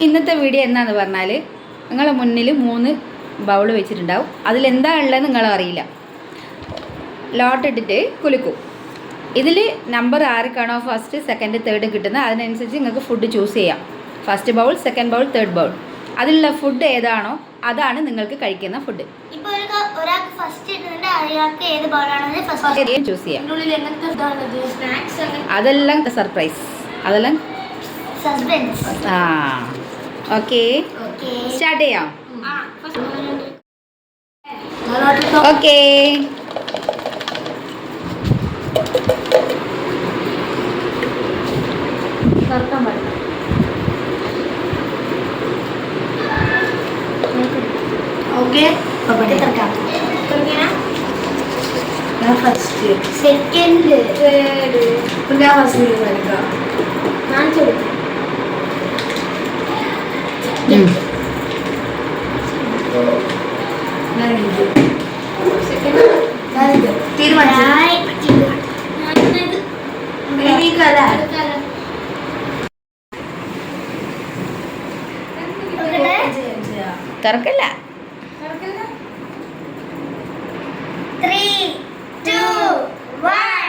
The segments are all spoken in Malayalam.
ഇന്നത്തെ വീഡിയോ എന്താന്ന് പറഞ്ഞാൽ നിങ്ങളെ മുന്നിൽ 3 ബൗൾ വെച്ചിട്ടുണ്ടാവും. അതിലെന്താ ഉള്ളതെന്ന് നിങ്ങൾ അറിയില്ല. ലോട്ട് ഇട്ടിട്ട് കുലുക്കും. ഇതിൽ നമ്പർ ആർക്കാണോ ഫസ്റ്റ് സെക്കൻഡ് തേർഡ് കിട്ടുന്നത് അതിനനുസരിച്ച് നിങ്ങൾക്ക് ഫുഡ് ചൂസ് ചെയ്യാം. First bowl, second bowl, third bowl. അതിലുള്ള ഫുഡ് ഏതാണോ അതാണ് നിങ്ങൾക്ക് കഴിക്കുന്ന ഫുഡ്. ചൂസ് ചെയ്യാം. അതെല്ലാം സർപ്രൈസ്. അതെല്ലാം ആ ഓക്കെ, സ്റ്റാർട്ട് ചെയ്യാം. ഓക്കെ, സെക്കൻഡ് തേർഡ് ഞാൻ ഫസ്റ്റ് തുറക്കല്ല. 3, 2, 1.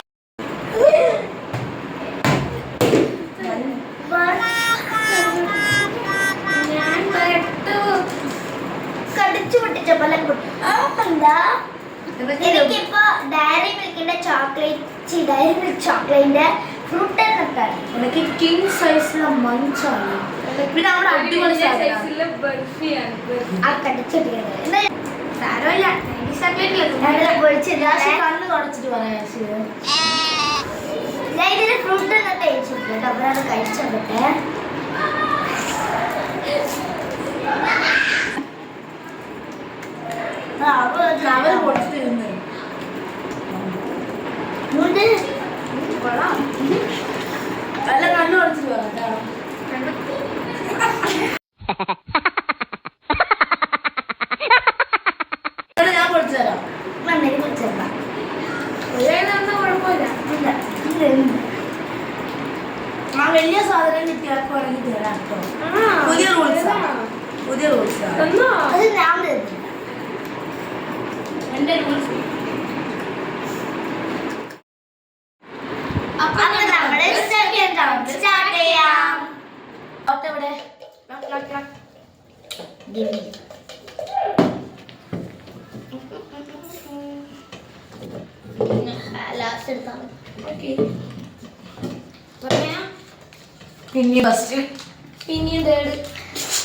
കടിച്ചു പൊട്ടിച്ച പോലെ എന്താ എനിക്കിപ്പോ ഡയറി മിൽക്കിന്റെ ചോക്ലേറ്റ്, ഡയറി മിൽക്ക് ചോക്ലേറ്റിന്റെ ഫ്രൂട്ട് എനിക്ക് കിങ് സൈസിലെ മഞ്ചാണ്. പിന്നെ അവിടെ അടിപൊളി ആ കടിച്ചൊട്ടിക്കുന്നത് സാരമല്ല. കണ്ണ് തുടച്ചിട്ട് പറയാ ഇതിന് ഫ്രൂട്ട് കഴിച്ചിട്ട് അവരത് കഴിച്ചോട്ടെ. അവര് പൊടിച്ചിട്ട് അല്ല കണ്ണ് തുടച്ചിട്ട് പറയാം. ഞാൻ പൊടിച്ചു തരാം. മണ്ണിൽ പൊടിച്ചു തരാം. കുഴപ്പമില്ല. ആ വലിയ സാധനം കിട്ടിയാൽ ഉറങ്ങി തരാം കേട്ടോ. പുതിയ റൂൾസ് അത് ഞാൻ തരുന്നില്ല. എന്റെ റൂൾസ്. അപ്പൊ നമ്മള് സെക്കൻഡ് റൗണ്ട് സ്റ്റാർട്ട് ചെയ്യാം. എവിടെ ലാസ്റ്റ് എടുത്താൽ പിന്നെ ഫസ്റ്റ്, പിന്നെയും തേർഡ്,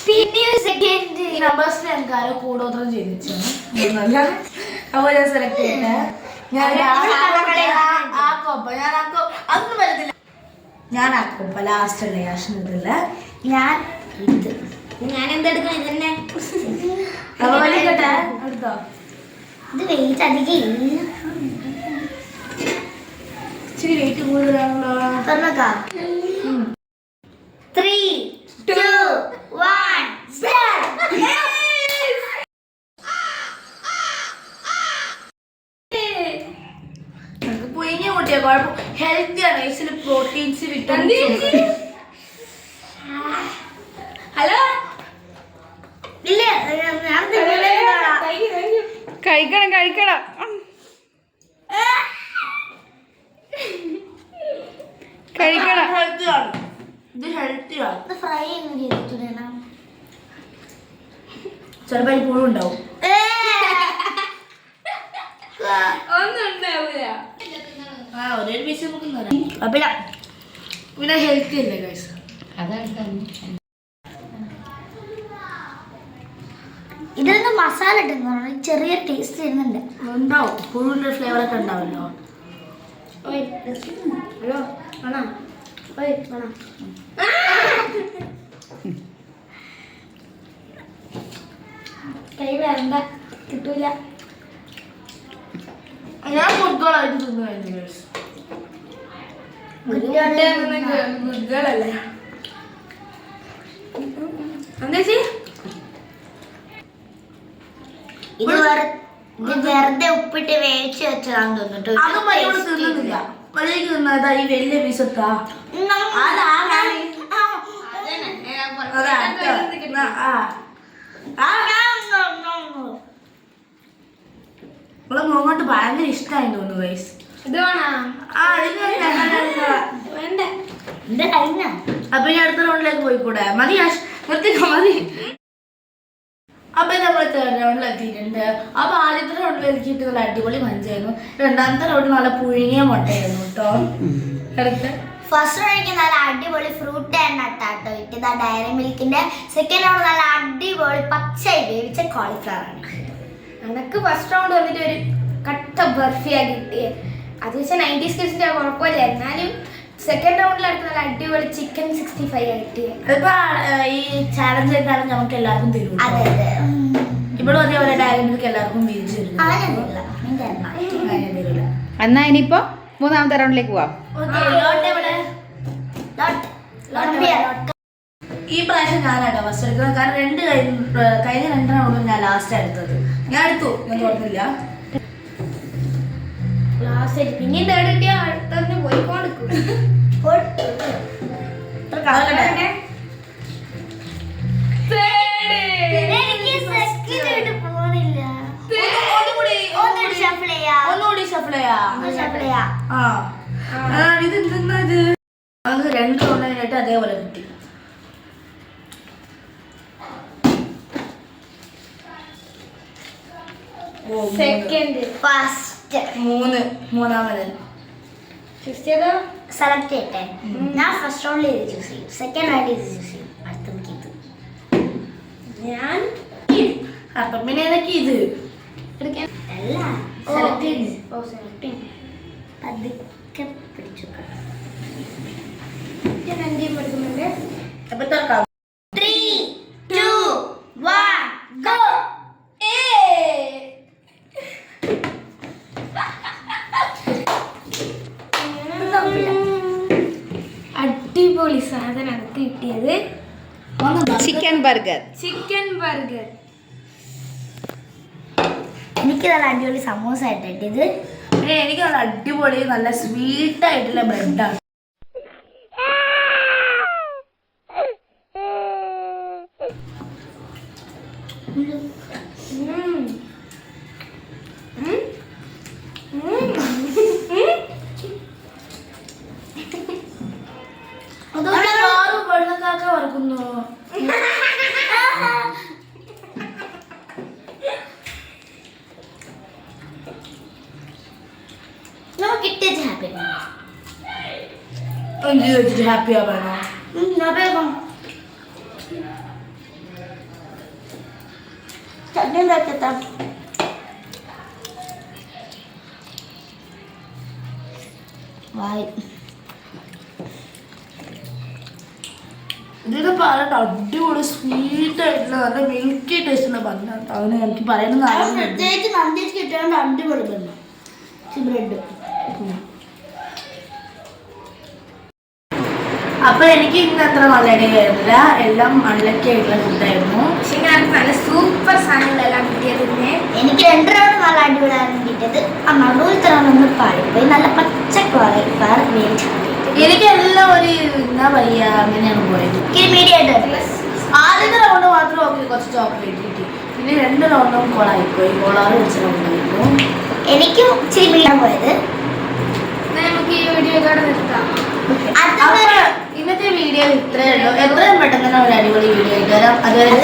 പിന്നെയും സെക്കൻഡ്. നമ്പേഴ്സിന് എനിക്ക് ആരോ കൂടോത്രം ചെയ്തിട്ടാണ്. അപ്പോൾ ഞാൻ സെലക്ട് ചെയ്യട്ടെ. അതൊന്നും വരത്തില്ല. ഞാൻ ആക്കും ലാസ്റ്റ് ഉള്ള യാഷനില്ല. ഞാൻ ഇത് ഞാൻ എന്തെടുക്കണം? ഇതന്നെ എടുത്തോ. ഇത് വെയിറ്റ് അധികം ഇല്ല. ഇച്ചിരി വെയിറ്റ് കൂടുതലാണല്ലോ. തുറന്നേക്കാം. 3, 2, 1 സ്റ്റാർട്ട്. പൊയിഞ്ഞ കൂട്ടിയ കുഴപ്പം ഹെൽത്തിയാണ്. ഐസിൽ പ്രോട്ടീൻസ്, വിറ്റാമിൻസ്. ഹലോ ഇല്ല, കഴിക്കണം കഴിക്കണം. കഴിക്കണം. ഹെൽത്തിയാണ്. ഇത് ഹെൽത്തിയാണ്. ഇത് ഫ്രൈ ഒന്നും ചെയ്തിട്ടില്ല. ചിലപ്പോൾ അതിൽ പുഴു ഉണ്ടാവും. ഒരേ പീസ് നമുക്ക് പിന്നെ ഹെൽത്തി അല്ലേ ഗൈസ്. ഇതിലൊന്ന് മസാല ഇട്ടെന്ന് ചെറിയ ടേസ്റ്റ് വരുന്നുണ്ട്. ഉണ്ടാവും, പുഴുവിൻ്റെ ഫ്ലേവറൊക്കെ ഉണ്ടാവുമല്ലോ. ഹലോ വേണം വേണം. കൈ വേണ്ട, കിട്ടൂല. ഞാൻ ഫുട്ബോളായിട്ട് തിന്നു കഴിഞ്ഞു. ഗുഡ്ഗേളല്ലേ എന്താ ഇത് വെറുതെ ഉപ്പിട്ട് വേവിച്ച് വെച്ചതാന്ന് തോന്നിട്ട്. മതിലേക്ക് തിന്നാ ഈ വലിയ പീസ് എടുത്താ മോങ്ങോട്ട് ഭയങ്കര ഇഷ്ടമായി തോന്നുന്നു ഗൈസ്. ഇത് വേണോ? വേണ്ട. എന്റെ കഴിഞ്ഞ അപ്പൊ ഇനി അടുത്ത റൗണ്ടിലേക്ക് പോയിക്കൂടെ? മതി നിർത്തിക്കോ മതി. അപ്പൊ നമ്മൾ തേർഡ് റൗണ്ടിൽ എത്തിയിട്ടുണ്ട്. അപ്പൊ ആദ്യത്തെ റൗണ്ടിൽ എനിക്ക് കിട്ടുന്ന അടിപൊളി മഞ്ചായിരുന്നു. രണ്ടാമത്തെ റൗണ്ട് നല്ല പുഴുങ്ങിയ മുട്ടയായിരുന്നു കേട്ടോ. ഫസ്റ്റ് റൗണ്ടിക്ക് നല്ല അടിപൊളി ഫ്രൂട്ട് ആൻഡ് നട്ടാട്ടോ കിട്ടിയത് ഡയറി മിൽക്കിന്റെ. സെക്കൻഡ് റൗണ്ട് നല്ല അടിപൊളി പച്ചയായി വേവിച്ച കോളിഫ്ലവർ ആണ്. എനിക്ക് ഫസ്റ്റ് റൗണ്ട് വന്നിട്ട് ഒരു കട്ട ബർഫിയാണ് കിട്ടിയത്. അത് വെച്ചാൽ 90s കിഡ്സിന്റെ കുഴപ്പമില്ല. എന്നാലും സെക്കൻഡ് റൗണ്ടിലായിട്ട് നല്ല അടിപൊളി ചിക്കൻ 65 കിട്ടിയത്. അതിപ്പോ ഈ ചാലഞ്ച് ആയിട്ടാണ് നമുക്ക് എല്ലാവർക്കും തരും. അതെ അതെ. ഇവിടെ അതേപോലെ ഡയറി മിൽക്ക് എല്ലാവർക്കും വീതിച്ചു തരും. എന്നാ ഇനിയിപ്പോ മൂന്നാമത്തെ റൗണ്ടിലേക്ക് പോവാം. ഈ പ്രാവശ്യം ഞാനാട്ടോ ഫസ്റ്റ് എടുക്കുന്നത്. കാരണം കഴിഞ്ഞ 2 റൗണ്ടും ഞാൻ ലാസ്റ്റ് എടുത്തത്. ഞാൻ എടുത്തു, ഞാൻ തോന്നില്ല. ലാസ്റ്റ് പിന്നെയും തേർഡ് കിട്ടിയ അടുത്തതിന് പോയിക്കൊണ്ടിരിക്കും. ഒന്നുകൂടി ഷഫിൾ ചെയ്യാ. ഇത് എന്തെന്നാ ഇത്? നമുക്ക് 2 റൗണ്ടിനായിട്ട് അതേപോലെ കിട്ടി. സെക്കൻഡ് ഫസ്റ്റ് മൂന്നാമത് സെലക്ട് ചെയ്യട്ടെ. ഞാൻ ഫസ്റ്റ് റൗണ്ടിൽ ഇത് ചൂസ് ചെയ്യും. സെക്കൻഡ് റൗണ്ടിൽ ഇത് ചൂസ് ചെയ്യും. അടുത്ത ഇത് ഞാൻ അപ്പം പിന്നെ ഏതൊക്കെ ഇത് എടുക്കാൻ എല്ലാം സെലക്ട് ചെയ്ത് സെലക്ട് പതുക്കെ പിടിച്ചു. ഞാൻ എന്തെയും എടുക്കുന്നുണ്ട്. അപ്പൊ തുറക്കാം. 3, 2, 1 go. അടിപൊളി സാധനം അടുത്ത് കിട്ടിയത് ചിക്കൻ ബർഗർ. Chicken burger. എനിക്ക് നല്ല അടിപൊളി സമൂസ ആയിട്ട് കിട്ടിയത്. പിന്നെ എനിക്ക് നല്ല അടിപൊളി നല്ല സ്വീറ്റ് ആയിട്ടുള്ള ബ്രെഡാണ്. വെള്ളക്കാക്ക വറക്കുന്നു. നമുക്ക് കിട്ടിയത് ഹാപ്പി. എന്ത് ചോദിച്ചിട്ട് ഹാപ്പി ആവാനോ? ചട്നി ഉണ്ടാക്കത്താ. വായി ഇതിന് പറഞ്ഞിട്ട് അടിപൊളി സ്വീറ്റ് ആയിട്ടുള്ള നല്ല മിൽക്കി ടേസ്റ്റുള്ള ബണ്ണാണ്. അവന് എനിക്ക് പറയുന്നത് പ്രത്യേകിച്ച് നന്ദിച്ച് കിട്ടാണ്ട് അടിപൊളി ബണ്ണ ബ്രെഡ്. അപ്പൊ എനിക്ക് ഇന്ന് അത്ര നല്ല ഇടയായിരുന്നില്ല. എല്ലാം അൺലക്കി ആയിട്ടുള്ള ഫുഡായിരുന്നു. പക്ഷെ ഞങ്ങൾക്ക് നല്ല സൂപ്പർ സാധനങ്ങളെല്ലാം കിട്ടിയത്. എനിക്ക് 2 റൗണ്ട് നല്ല അടിപൊളിയായിരുന്നു കിട്ടിയത്. ആ നടുവിലത്തെ റൗണ്ട് ഒന്ന് പാടിപ്പോയി. നല്ല പച്ച കോളിഫ്ലവർ വേവിച്ചു. എനിക്ക് എല്ലാം ഒരു എന്നാ വയ്യ അങ്ങനെയാണ് പോയത്. മീഡിയായിട്ട് ആദ്യത്തെ റൗണ്ട് മാത്രം ഓക്കെ കുറച്ച് ചോക്ലേറ്റ് കിട്ടി. പിന്നെ 2 റൗണ്ടും കോളായിപ്പോയി. കോളാറ് വെച്ച റൗണ്ടായിരുന്നു. എനിക്കും ഇച്ചിരി മീഡിയം പോയത്. നമുക്ക് ഈ വീഡിയോ ഇതോടെ നിർത്താം. അപ്പൊ ഇന്നത്തെ വീഡിയോ ഇത്രയേ ഉള്ളൂ. എത്രയും പെട്ടെന്ന് തന്നെ ഒരു അടിപൊളി വീഡിയോ ആയിട്ട് വരാം. അതുവരെ